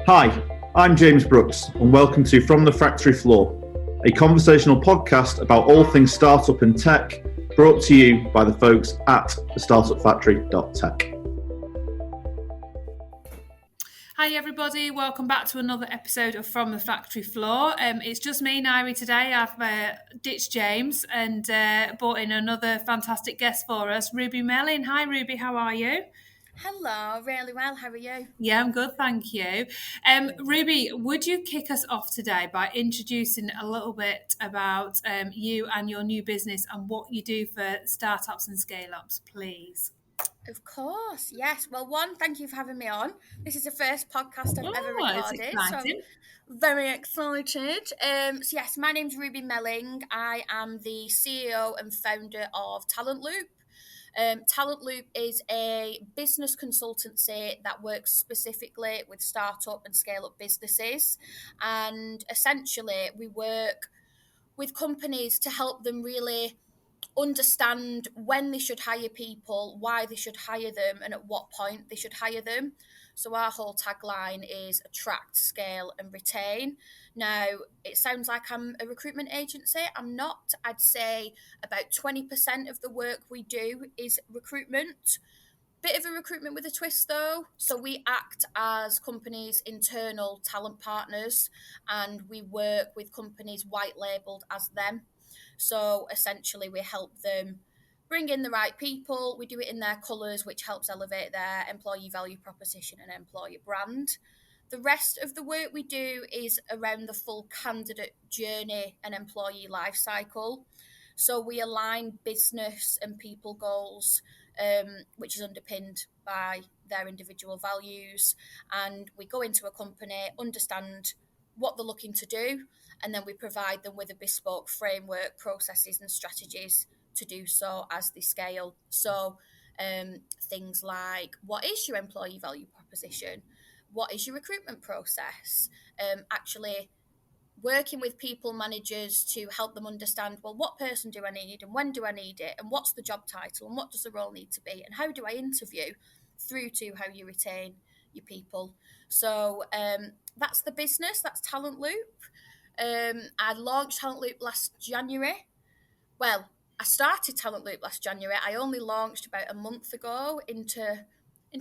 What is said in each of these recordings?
Hi, I'm James Brooks, and welcome to From the Factory Floor, a conversational podcast about all things startup and tech, brought to you by the folks at thestartupfactory.tech. Hi everybody, welcome back to another episode of From the Factory Floor. It's just me, Nyree, today. I've ditched James and brought in another fantastic guest for us, Ruby Melling. Hi Ruby, how are you? Hello, really well. How are you? Yeah, I'm good, thank you. Ruby, would you kick us off today by introducing a little bit about you and your new business and what you do for startups and scale-ups, please? Of course, yes. Well, thank you for having me on. This is the first podcast I've ever recorded, so I'm very excited. So yes, my name's Ruby Melling. I am the CEO and founder of Talentloop. Talentloop is a business consultancy that works specifically with startup and scale-up businesses, and essentially we work with companies to help them really understand when they should hire people, why they should hire them, and at what point they should hire them. So our whole tagline is attract, scale, and retain. Now, it sounds like I'm a recruitment agency. I'm not. I'd say about 20% of the work we do is recruitment. Bit of a recruitment with a twist though. So we act as companies' internal talent partners, and we work with companies white labelled as them. So essentially we help them bring in the right people. We do it in their colours, which helps elevate their employee value proposition and employer brand. The rest of the work we do is around the full candidate journey and employee life cycle. So we align business and people goals, which is underpinned by their individual values. And we go into a company, understand what they're looking to do, and then we provide them with a bespoke framework, processes and strategies to do so as they scale. So things like, what is your employee value proposition? What is your recruitment process? Actually working with people managers to help them understand, well, what person do I need and when do I need it? And what's the job title and what does the role need to be? And how do I interview, through to how you retain your people? So that's the business, that's Talentloop. I launched Talentloop last January. Well, I started Talentloop last January. I only launched about a month ago into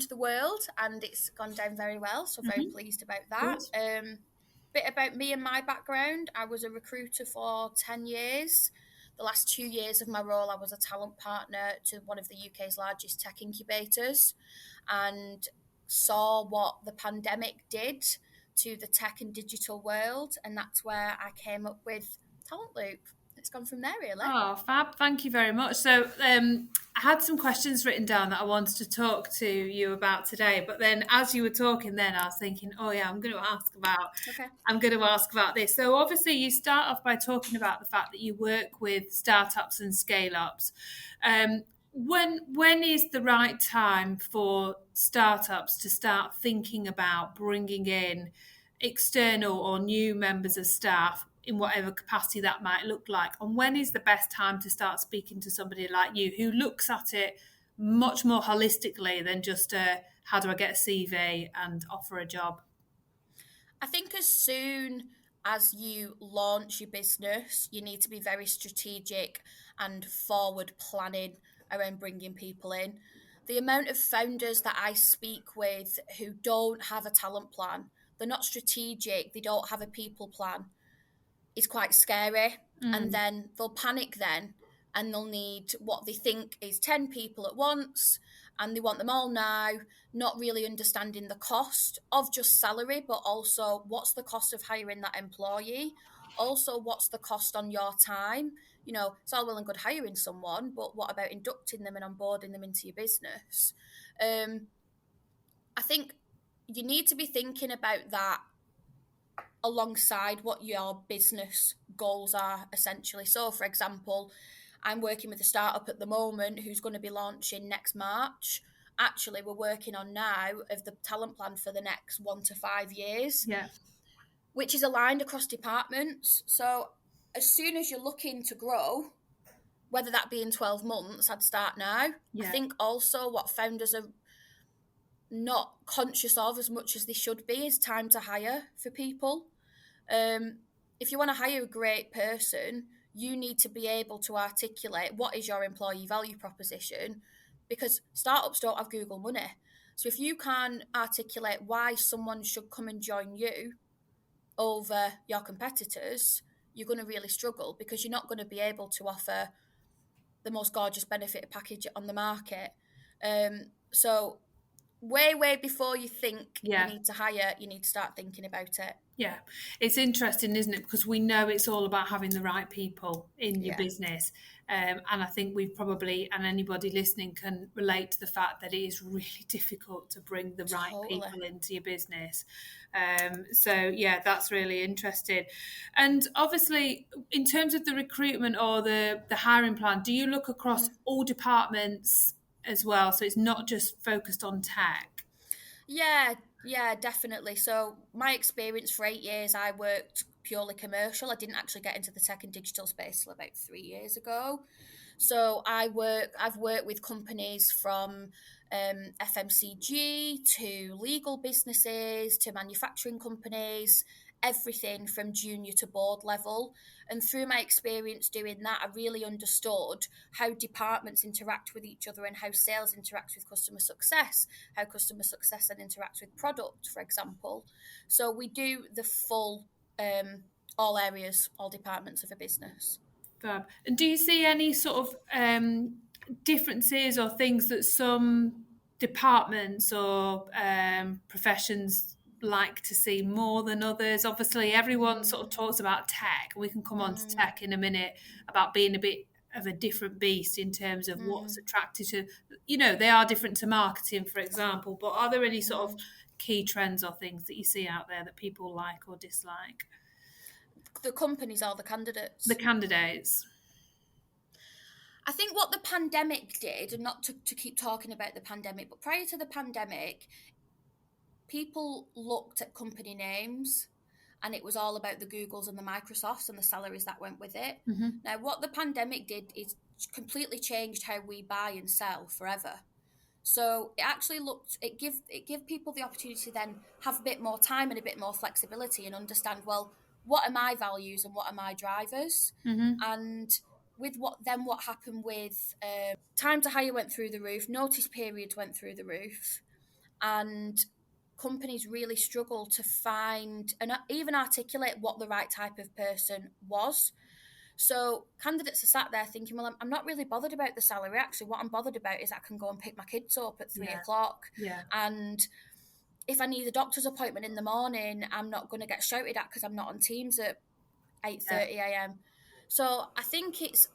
the world, and it's gone down very well. So very pleased about that. Bit about me and my background. I was a recruiter for 10 years. The last 2 years of my role, I was a talent partner to one of the UK's largest tech incubators, and saw what the pandemic did to the tech and digital world, and that's where I came up with Talentloop. It's gone from there, really. Oh, fab. Thank you very much. So I had some questions written down that I wanted to talk to you about today, but then as you were talking then I was thinking, oh yeah, I'm going to ask about this. So obviously you start off by talking about the fact that you work with startups and scale-ups. When is the right time for startups to start thinking about bringing in external or new members of staff in whatever capacity that might look like? And when is the best time to start speaking to somebody like you who looks at it much more holistically than just how do I get a CV and offer a job? I think as soon as you launch your business, you need to be very strategic and forward planning around bringing people in. The amount of founders that I speak with who don't have a talent plan, they're not strategic, they don't have a people plan, is quite scary. And then they'll panic then, and they'll need what they think is 10 people at once, and they want them all now, not really understanding the cost of just salary, but also what's the cost of hiring that employee? Also, what's the cost on your time? You know, it's all well and good hiring someone, but what about inducting them and onboarding them into your business? I think you need to be thinking about that alongside what your business goals are, essentially. So, for example, I'm working with a startup at the moment who's going to be launching next March. Actually, we're working on now of the talent plan for the next 1 to 5 years, which is aligned across departments. So as soon as you're looking to grow, whether that be in 12 months, I'd start now. I think also what founders are not conscious of as much as they should be is time to hire for people. If you want to hire a great person, you need to be able to articulate what is your employee value proposition, because startups don't have Google money. So if you can't articulate why someone should come and join you over your competitors, you're going to really struggle, because you're not going to be able to offer the most gorgeous benefit package on the market. So way before you think you need to hire, you need to start thinking about it. Yeah, it's interesting, isn't it? Because we know it's all about having the right people in your business. And I think we've probably, and anybody listening can relate to the fact that it is really difficult to bring the right people into your business. So, yeah, that's really interesting. And obviously, in terms of the recruitment or the hiring plan, do you look across all departments as well? So it's not just focused on tech? Yeah, definitely. So my experience for 8 years, I worked purely commercial. I didn't actually get into the tech and digital space till about 3 years ago. So I've worked with companies from FMCG to legal businesses to manufacturing companies, everything from junior to board level. And through my experience doing that, I really understood how departments interact with each other and how sales interacts with customer success, how customer success then interacts with product, for example. So we do the full, all areas, all departments of a business. Fab. And do you see any sort of differences or things that some departments or professions like to see more than others? Obviously, everyone sort of talks about tech. We can come on to tech in a minute, about being a bit of a different beast in terms of what's attracted to, they are different to marketing, for example, but are there any sort of key trends or things that you see out there that people like or dislike? The companies or the candidates? The candidates. I think what the pandemic did, and not to keep talking about the pandemic, but prior to the pandemic, people looked at company names and it was all about the Googles and the Microsofts and the salaries that went with it. Now, what the pandemic did is completely changed how we buy and sell forever. So it actually it give people the opportunity to then have a bit more time and a bit more flexibility and understand, well, what are my values and what are my drivers? And with what happened with time to hire went through the roof, notice periods went through the roof, and companies really struggle to find and even articulate what the right type of person was. So candidates are sat there thinking, well, I'm not really bothered about the salary. Actually, what I'm bothered about is I can go and pick my kids up at 3 o'clock. And if I need a doctor's appointment in the morning, I'm not going to get shouted at because I'm not on Teams at 8:30 a.m. So I think it's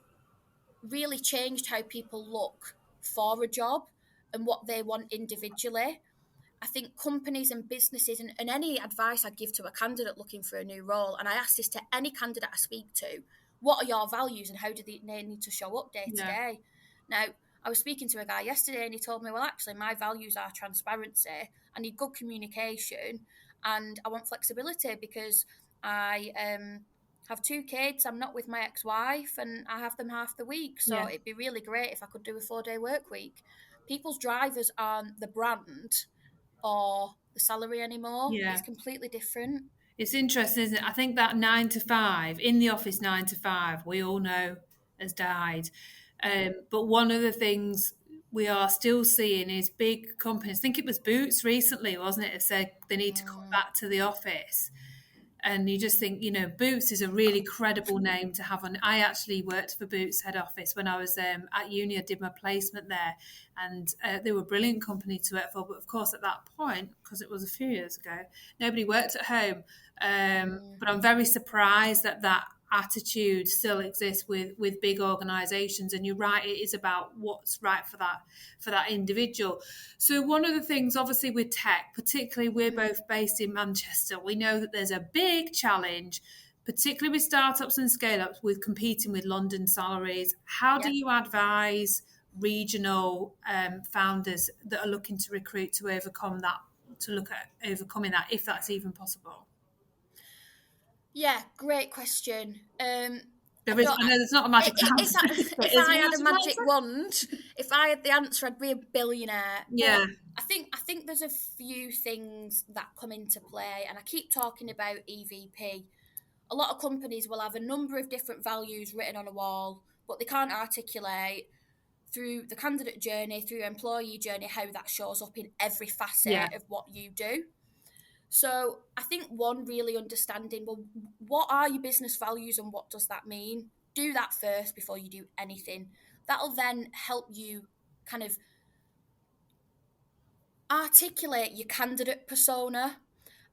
really changed how people look for a job and what they want individually. I think companies and businesses, and any advice I'd give to a candidate looking for a new role, and I ask this to any candidate I speak to, what are your values and how do they need to show up day to day? Now, I was speaking to a guy yesterday and he told me, well, actually, my values are transparency. I need good communication and I want flexibility because I have 2 kids. I'm not with my ex-wife and I have them half the week. So it'd be really great if I could do a 4-day work week. People's drivers aren't the brand or the salary anymore. It's completely different. It's interesting, isn't it? I think that 9 to 5, in the office 9 to 5, we all know has died. But one of the things we are still seeing is big companies. I think it was Boots recently, wasn't it? It said they need to come back to the office. And you just think, Boots is a really credible name to have on. I actually worked for Boots head office when I was at uni. I did my placement there, and they were a brilliant company to work for. But of course, at that point, because it was a few years ago, nobody worked at home. But I'm very surprised that attitude still exists with big organisations. And you're right, it is about what's right for that individual. So one of the things, obviously, with tech, particularly we're both based in Manchester, we know that there's a big challenge, particularly with startups and scale-ups, with competing with London salaries. How do you advise regional founders that are looking to recruit to overcome that, to look at overcoming that, if that's even possible? Yeah, great question. I know there's not a magic answer. If I had a magic wand, if I had the answer, I'd be a billionaire. Yeah. But I think there's a few things that come into play, and I keep talking about EVP. A lot of companies will have a number of different values written on a wall, but they can't articulate through the candidate journey, through your employee journey, how that shows up in every facet of what you do. So I think one, really understanding, well, what are your business values and what does that mean? Do that first before you do anything. That'll then help you kind of articulate your candidate persona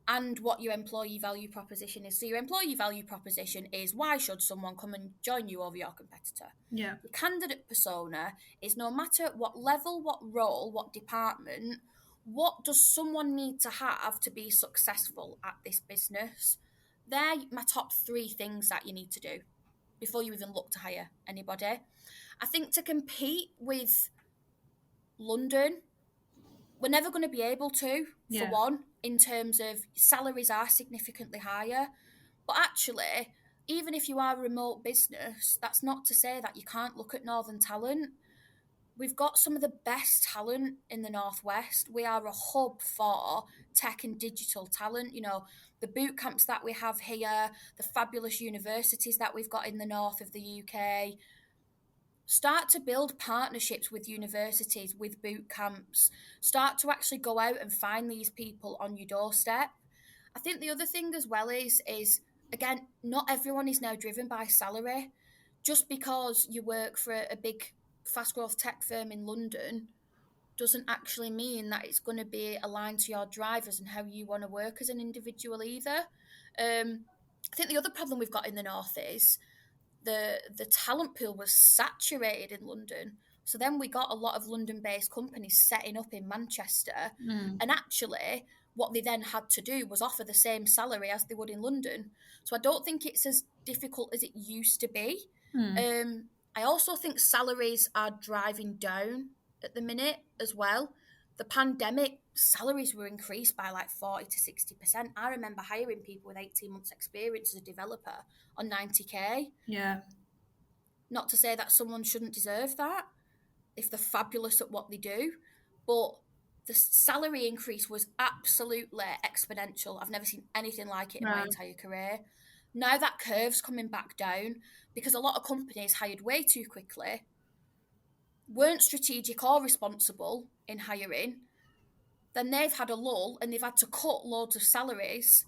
and what your employee value proposition is. So your employee value proposition is, why should someone come and join you over your competitor? Yeah. The candidate persona is, no matter what level, what role, what department, what does someone need to have to be successful at this business? They're my top 3 things that you need to do before you even look to hire anybody. I think to compete with London, we're never going to be able to, for one, in terms of salaries are significantly higher. But actually, even if you are a remote business, that's not to say that you can't look at Northern talent. We've got some of the best talent in the Northwest. We are a hub for tech and digital talent. You know, the boot camps that we have here, the fabulous universities that we've got in the north of the UK. Start to build partnerships with universities, with boot camps. Start to actually go out and find these people on your doorstep. I think the other thing as well is again, not everyone is now driven by salary. Just because you work for a big fast growth tech firm in London doesn't actually mean that it's going to be aligned to your drivers and how you want to work as an individual either. I think the other problem we've got in the north is the talent pool was saturated in London. So then we got a lot of London-based companies setting up in Manchester. And actually, what they then had to do was offer the same salary as they would in London. So I don't think it's as difficult as it used to be. I also think salaries are driving down at the minute as well. The pandemic, salaries were increased by like 40 to 60%. I remember hiring people with 18 months experience as a developer on 90k. Yeah. Not to say that someone shouldn't deserve that if they're fabulous at what they do, but the salary increase was absolutely exponential. I've never seen anything like it in my entire career. Now that curve's coming back down because a lot of companies hired way too quickly, weren't strategic or responsible in hiring. Then they've had a lull and they've had to cut loads of salaries.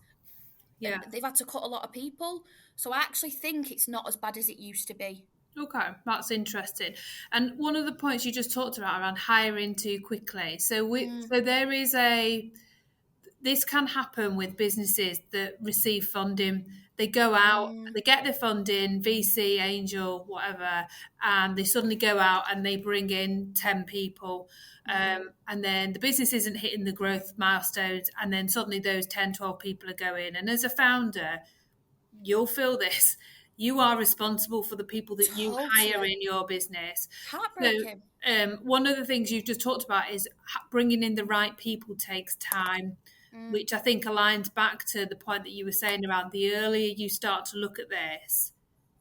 Yeah. They've had to cut a lot of people. So I actually think it's not as bad as it used to be. Okay, that's interesting. And one of the points you just talked about around hiring too quickly. So there is this can happen with businesses that receive funding. They go out, they get their funding, VC, angel, whatever, and they suddenly go out and they bring in 10 people. And then the business isn't hitting the growth milestones. And then suddenly those 10, 12 people are going. And as a founder, you'll feel this. You are responsible for the people that you hire in your business. Heartbreaking. So, one of the things you've just talked about is bringing in the right people takes time, which I think aligns back to the point that you were saying around the earlier you start to look at this,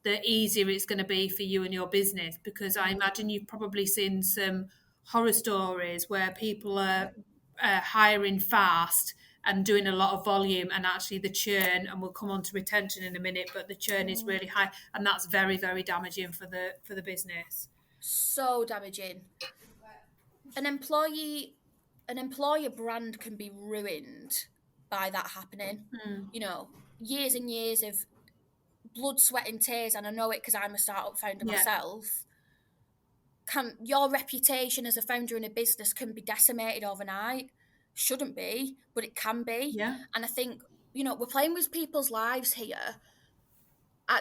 the easier it's going to be for you and your business. Because I imagine you've probably seen some horror stories where people are hiring fast and doing a lot of volume, and actually the churn, and we'll come on to retention in a minute, but the churn is really high, and that's very, very damaging for the business. So damaging. An employer brand can be ruined by that happening. You know, years and years of blood, sweat and tears, and I know it because I'm a startup founder myself. Your reputation as a founder in a business can be decimated overnight. Shouldn't be, but it can be. Yeah. And I think, you know, we're playing with people's lives here.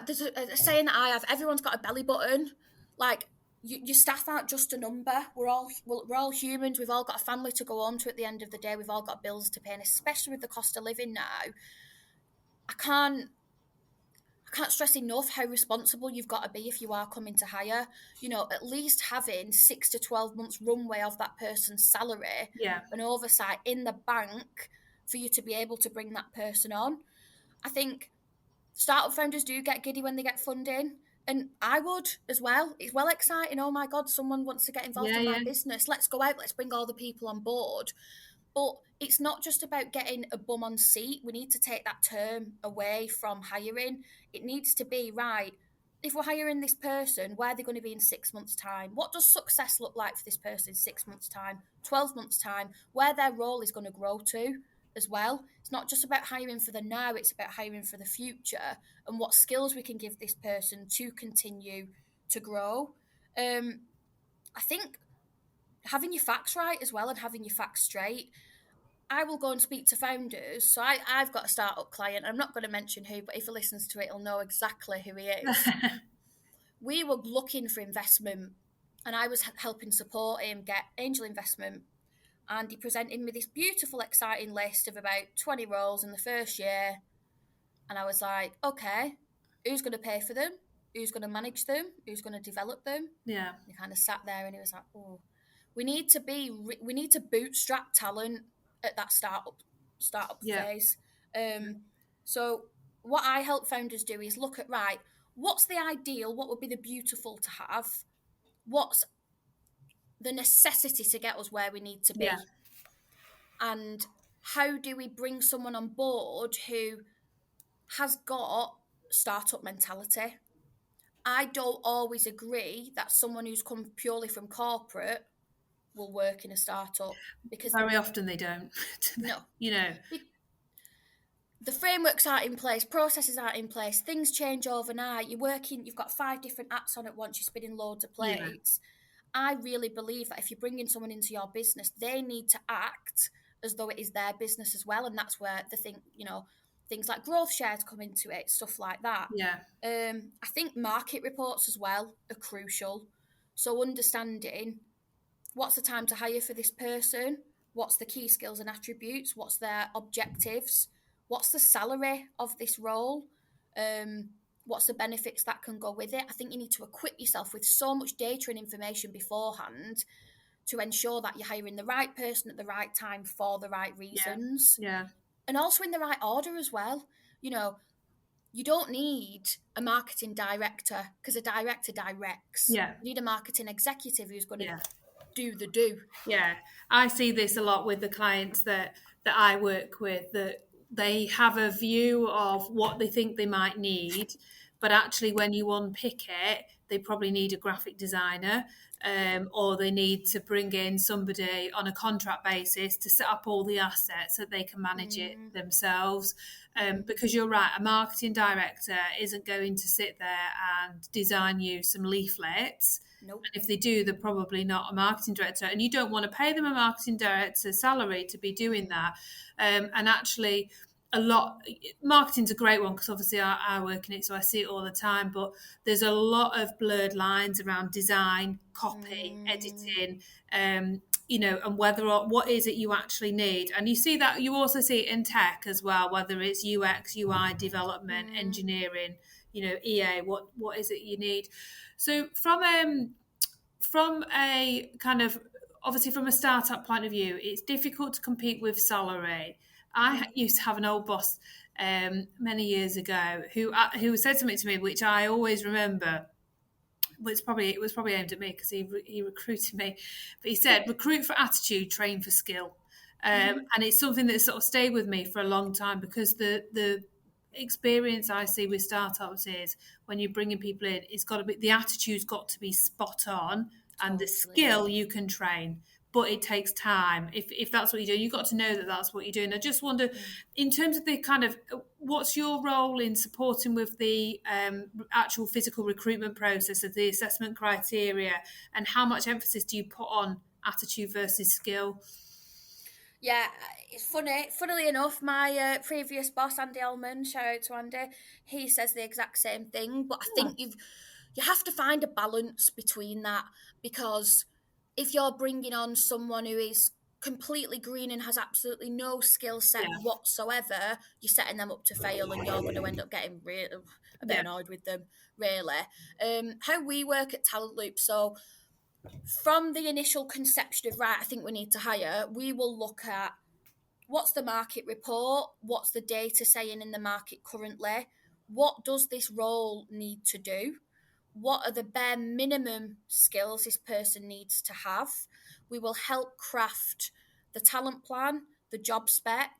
There's a saying that I have, everyone's got a belly button. Like, your staff aren't just a number. We're all humans. We've all got a family to go home to at the end of the day. We've all got bills to pay, and especially with the cost of living now, I can't stress enough how responsible you've got to be if you are coming to hire. You know, at least having 6 to 12 months runway of that person's salary and oversight in the bank for you to be able to bring that person on. I think startup founders do get giddy when they get funding. And I would as well. It's well exciting. Oh my God, someone wants to get involved in my business. Let's go out. Let's bring all the people on board. But it's not just about getting a bum on seat. We need to take that term away from hiring. It needs to be, right, if we're hiring this person, where are they going to be in 6 months' time? What does success look like for this person in 6 months' time, 12 months' time, where their role is going to grow to as well? It's not just about hiring for the now, it's about hiring for the future and what skills we can give this person to continue to grow. I think having your facts right as well and having your facts straight. I will go and speak to founders. So I've got a startup client. I'm not going to mention who, but if he listens to it, he'll know exactly who he is. We were looking for investment and I was helping support him get angel investment. And he presented me this beautiful, exciting list of about 20 roles in the first year. And I was like, okay, who's going to pay for them? Who's going to manage them? Who's going to develop them? Yeah. He kind of sat there and he was like, oh, we need to bootstrap talent at that startup phase. So what I help founders do is look at, right, what's the ideal? What would be the beautiful to have? What's the necessity to get us where we need to be? Yeah. And how do we bring someone on board who has got startup mentality? I don't always agree that someone who's come purely from corporate will work in a startup, because very often they don't. No. You know, the frameworks aren't in place, processes aren't in place, things change overnight. You've got 5 different apps on at once, you're spinning loads of plates. Yeah. I really believe that if you're bringing someone into your business, they need to act as though it is their business as well. And that's where things like growth shares come into it, stuff like that. Yeah. I think market reports as well are crucial. So understanding what's the time to hire for this person, what's the key skills and attributes, what's their objectives, what's the salary of this role, what's the benefits that can go with it. I think you need to equip yourself with so much data and information beforehand to ensure that you're hiring the right person at the right time for the right reasons. Yeah. And also in the right order as well. You know, you don't need a marketing director because a director directs. Yeah. You need a marketing executive who's going to do the do. Yeah. I see this a lot with the clients that I work with, that they have a view of what they think they might need, but actually when you unpick it, they probably need a graphic designer, or they need to bring in somebody on a contract basis to set up all the assets so that they can manage it themselves. Because you're right, a marketing director isn't going to sit there and design you some leaflets. Nope. And if they do, they're probably not a marketing director. And you don't want to pay them a marketing director's salary to be doing that. And actually, marketing's a great one because obviously I work in it, so I see it all the time. But there's a lot of blurred lines around design, copy, editing, and what is it you actually need. And you see that, you also see it in tech as well, whether it's UX, UI development, engineering, EA, what is it you need. So from a kind of, obviously from a startup point of view, it's difficult to compete with salary. I used to have an old boss many years ago who said something to me which I always remember. It was probably aimed at me because he recruited me, but he said, recruit for attitude, train for skill. And it's something that sort of stayed with me for a long time, because the experience I see with startups is when you're bringing people in, the attitude's got to be spot on, and the skill you can train, but it takes time. If that's what you're doing, you've got to know that that's what you're doing. I just wonder, in terms of the kind of, what's your role in supporting with the actual physical recruitment process of the assessment criteria, and how much emphasis do you put on attitude versus skill? Yeah, it's funny. Funnily enough, my previous boss, Andy Elman, shout out to Andy, he says the exact same thing. But I think you have to find a balance between that, because if you're bringing on someone who is completely green and has absolutely no skill set whatsoever, you're setting them up to fail, and you're going to end up getting a bit annoyed with them, really. How we work at Talentloop, so from the initial conception of, right, I think we need to hire, we will look at what's the market report, what's the data saying in the market currently, what does this role need to do, what are the bare minimum skills this person needs to have. We will help craft the talent plan, the job spec,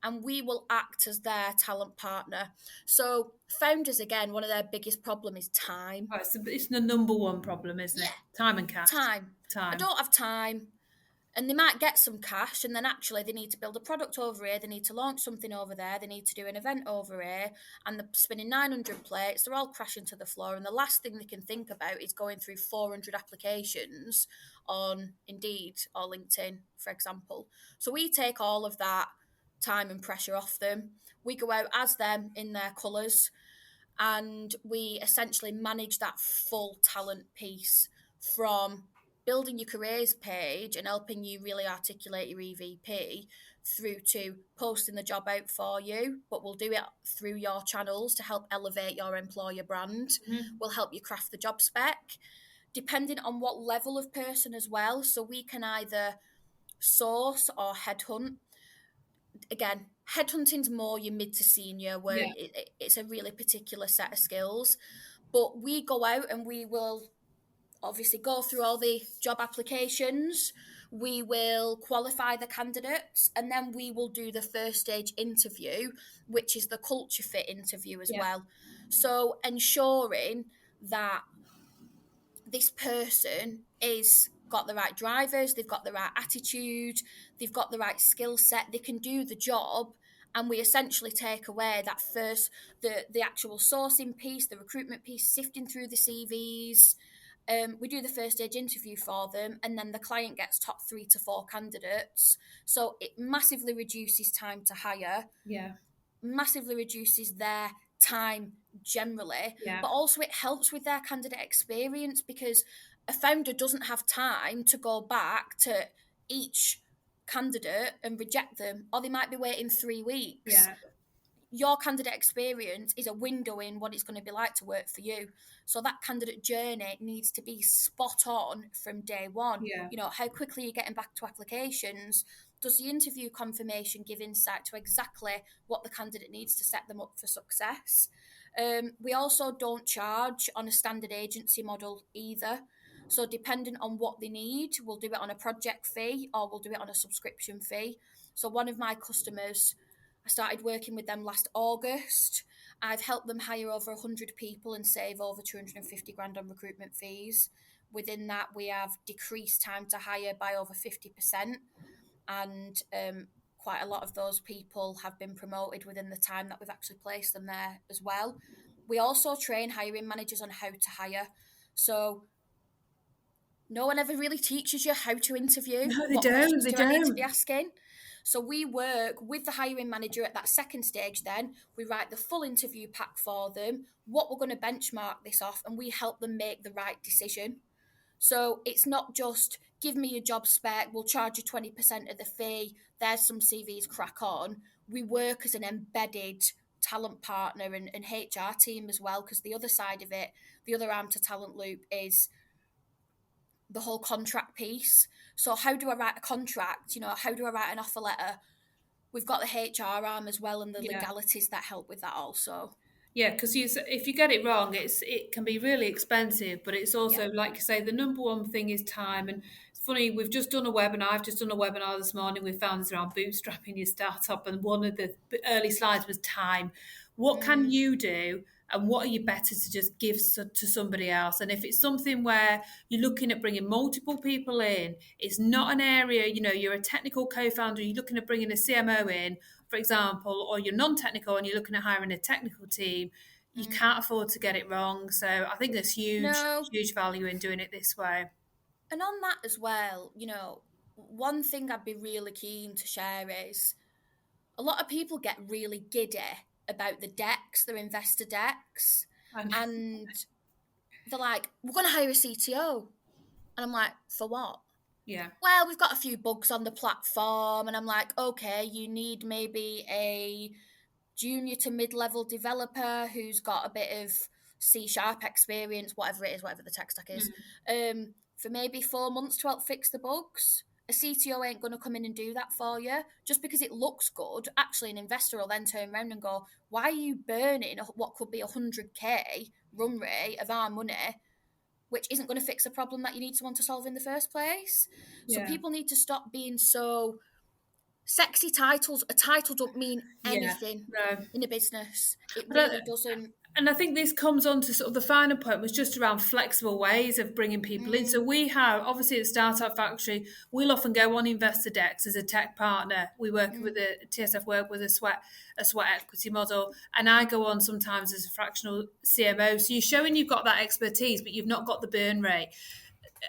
and we will act as their talent partner. So founders, again, one of their biggest problem is time. Right, so it's the number one problem, isn't it? Time and cash. Time. I don't have time. And they might get some cash, and then actually they need to build a product over here, they need to launch something over there, they need to do an event over here, and they're spinning 900 plates, they're all crashing to the floor, and the last thing they can think about is going through 400 applications on Indeed or LinkedIn, for example. So we take all of that time and pressure off them. We go out as them in their colours, and we essentially manage that full talent piece, from building your careers page and helping you really articulate your EVP through to posting the job out for you, but we'll do it through your channels to help elevate your employer brand. We'll help you craft the job spec, depending on what level of person as well. So we can either source or headhunt. Again, headhunting's more your mid to senior, where it's a really particular set of skills. But we go out and we will obviously go through all the job applications, we will qualify the candidates, and then we will do the first stage interview, which is the culture fit interview as well. So ensuring that this person is got the right drivers, they've got the right attitude, they've got the right skill set, they can do the job. And we essentially take away that first, the actual sourcing piece, the recruitment piece, sifting through the CVs. We do the first stage interview for them, and then the client gets top 3 to 4 candidates. So it massively reduces time to hire, massively reduces their time generally, but also it helps with their candidate experience, because a founder doesn't have time to go back to each candidate and reject them, or they might be waiting 3 weeks. Your candidate experience is a window in what it's going to be like to work for you. So that candidate journey needs to be spot on from day one. You know, how quickly you're getting back to applications. Does the interview confirmation give insight to exactly what the candidate needs to set them up for success? We also don't charge on a standard agency model either. So depending on what they need, we'll do it on a project fee or we'll do it on a subscription fee. So one of my customers, I started working with them last August. I've helped them hire over 100 people and save over 250 grand on recruitment fees. Within that, we have decreased time to hire by over 50%. And quite a lot of those people have been promoted within the time that we've actually placed them there as well. We also train hiring managers on how to hire. So no one ever really teaches you how to interview. No, they don't. I need to be asking? So we work with the hiring manager at that second stage then. We write the full interview pack for them, what we're going to benchmark this off, and we help them make the right decision. So it's not just, give me your job spec, we'll charge you 20% of the fee, there's some CVs, crack on. We work as an embedded talent partner and HR team as well, because the other side of it, the other arm to Talentloop is the whole contract piece. So how do I write a contract? You know, how do I write an offer letter? We've got the HR arm as well, and the legalities that help with that also. Yeah, because if you get it wrong, it can be really expensive, but it's also, like you say, the number one thing is time. And it's funny, we've just done a webinar. I've just done a webinar this morning. We found this around bootstrapping your startup, and one of the early slides was time. What can you do? And what are you better to just give to somebody else? And if it's something where you're looking at bringing multiple people in, it's not an area, you know, you're a technical co-founder, you're looking at bringing a CMO in, for example, or you're non-technical and you're looking at hiring a technical team, you can't afford to get it wrong. So I think there's huge value in doing it this way. And on that as well, you know, one thing I'd be really keen to share is a lot of people get really giddy about the decks, their investor decks, and they're like, we're going to hire a CTO. And I'm like, for what? Yeah. Well, we've got a few bugs on the platform. And I'm like, okay, you need maybe a junior to mid-level developer who's got a bit of C# experience, whatever it is, whatever the tech stack is, for maybe 4 months to help fix the bugs. A CTO ain't going to come in and do that for you. Just because it looks good, actually an investor will then turn around and go, why are you burning what could be 100k run rate of our money, which isn't going to fix a problem that you need someone to solve in the first place? So people need to stop being so sexy titles. A title don't mean anything in a business. It really doesn't. And I think this comes on to sort of the final point, was just around flexible ways of bringing people in. So we have, obviously at Startup Factory, we'll often go on investor decks as a tech partner. We work with TSF work with a sweat equity model, and I go on sometimes as a fractional CMO. So you're showing you've got that expertise, but you've not got the burn rate.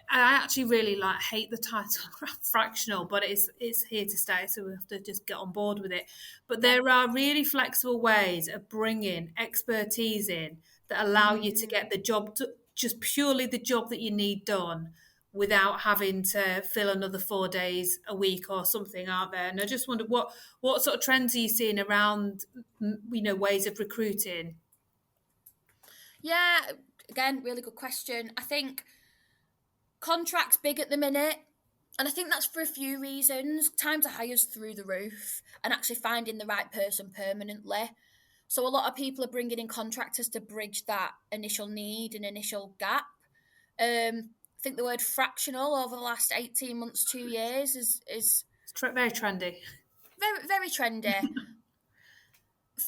I actually really hate the title fractional, but it's here to stay, so we have to just get on board with it. But there are really flexible ways of bringing expertise in that allow you to get the job, just purely the job that you need done, without having to fill another 4 days a week or something, aren't there? And I just wonder what sort of trends are you seeing around, ways of recruiting? Yeah, again, really good question. I think contract's big at the minute, and I think that's for a few reasons. Time to hire's through the roof, and actually finding the right person permanently. So a lot of people are bringing in contractors to bridge that initial need and initial gap. I think the word fractional over the last 18 months, 2 years is very trendy. Very, very trendy.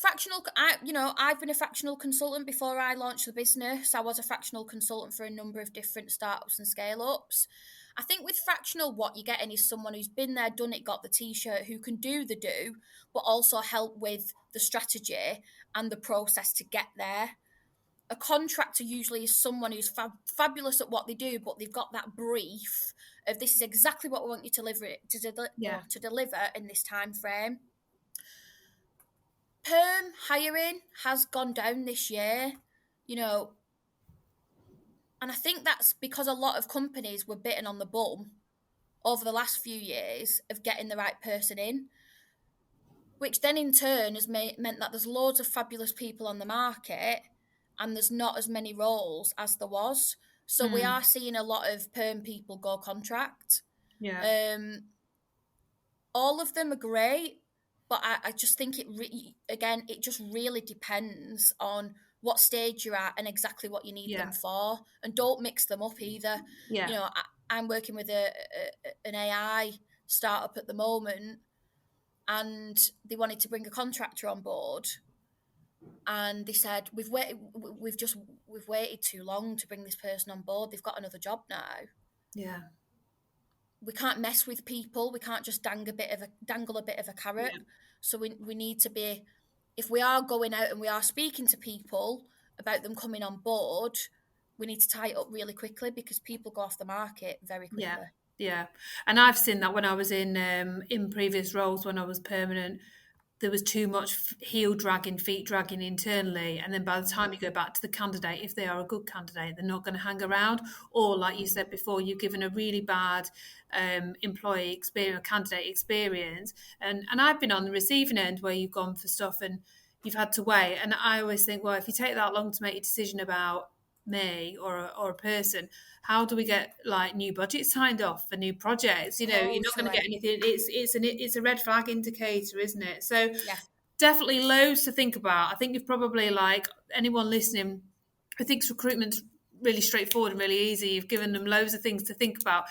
Fractional, I've been a fractional consultant before I launched the business. I was a fractional consultant for a number of different startups and scale-ups. I think with fractional, what you're getting is someone who's been there, done it, got the t-shirt, who can do the do, but also help with the strategy and the process to get there. A contractor usually is someone who's fabulous at what they do, but they've got that brief of this is exactly what we want you to deliver in this time frame. Perm hiring has gone down this year, and I think that's because a lot of companies were bitten on the bum over the last few years of getting the right person in, which then in turn has meant that there's loads of fabulous people on the market and there's not as many roles as there was. So we are seeing a lot of perm people go contract. Yeah. All of them are great, but I just think it just really depends on what stage you're at and exactly what you need them for. And don't mix them up either. Yeah. I'm working with an AI startup at the moment, and they wanted to bring a contractor on board. And they said, we've waited too long to bring this person on board. They've got another job now. Yeah. We can't mess with people. We can't just dangle a bit of a carrot. Yeah. So we need to be, if we are going out and we are speaking to people about them coming on board, we need to tie it up really quickly because people go off the market very quickly. Yeah. And I've seen that when I was in previous roles, when I was permanent, there was too much heel dragging, feet dragging internally. And then by the time you go back to the candidate, if they are a good candidate, they're not going to hang around. Or like you said before, you've given a really bad employee experience, candidate experience. And I've been on the receiving end where you've gone for stuff and you've had to wait. And I always think, well, if you take that long to make a decision about me or a person, how do we get new budgets signed off for new projects? You're not going to get anything. It's a red flag indicator, isn't it? So definitely loads to think about. I think you've probably, anyone listening who thinks recruitment's really straightforward and really easy, you've given them loads of things to think about.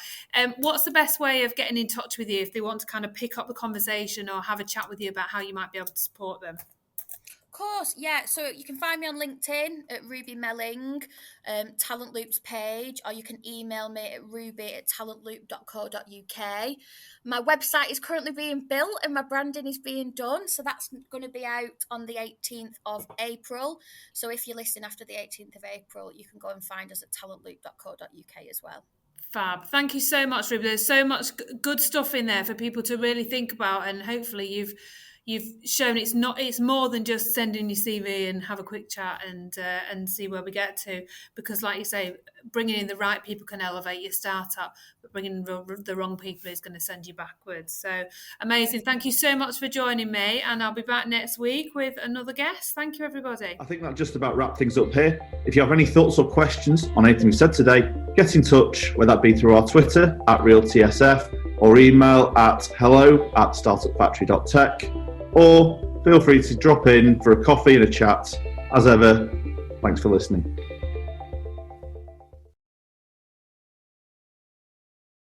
What's the best way of getting in touch with you if they want to kind of pick up the conversation or have a chat with you about how you might be able to support them? Of course, yeah. So you can find me on LinkedIn at Ruby Melling, Talentloop's page, or you can email me at ruby@talentloop.co.uk. My website is currently being built and my branding is being done. So that's going to be out on the 18th of April. So if you listen after the 18th of April, you can go and find us at talentloop.co.uk as well. Fab. Thank you so much, Ruby. There's so much good stuff in there for people to really think about, and hopefully you've you've shown it's more than just sending your CV and have a quick chat and see where we get to. Because, like you say, bringing in the right people can elevate your startup, but bringing in the wrong people is going to send you backwards. So amazing! Thank you so much for joining me, and I'll be back next week with another guest. Thank you, everybody. I think that just about wraps things up here. If you have any thoughts or questions on anything we said today, get in touch, whether that be through our Twitter @RealTSF or email at hello@startupfactory.tech, or feel free to drop in for a coffee and a chat. As ever, thanks for listening.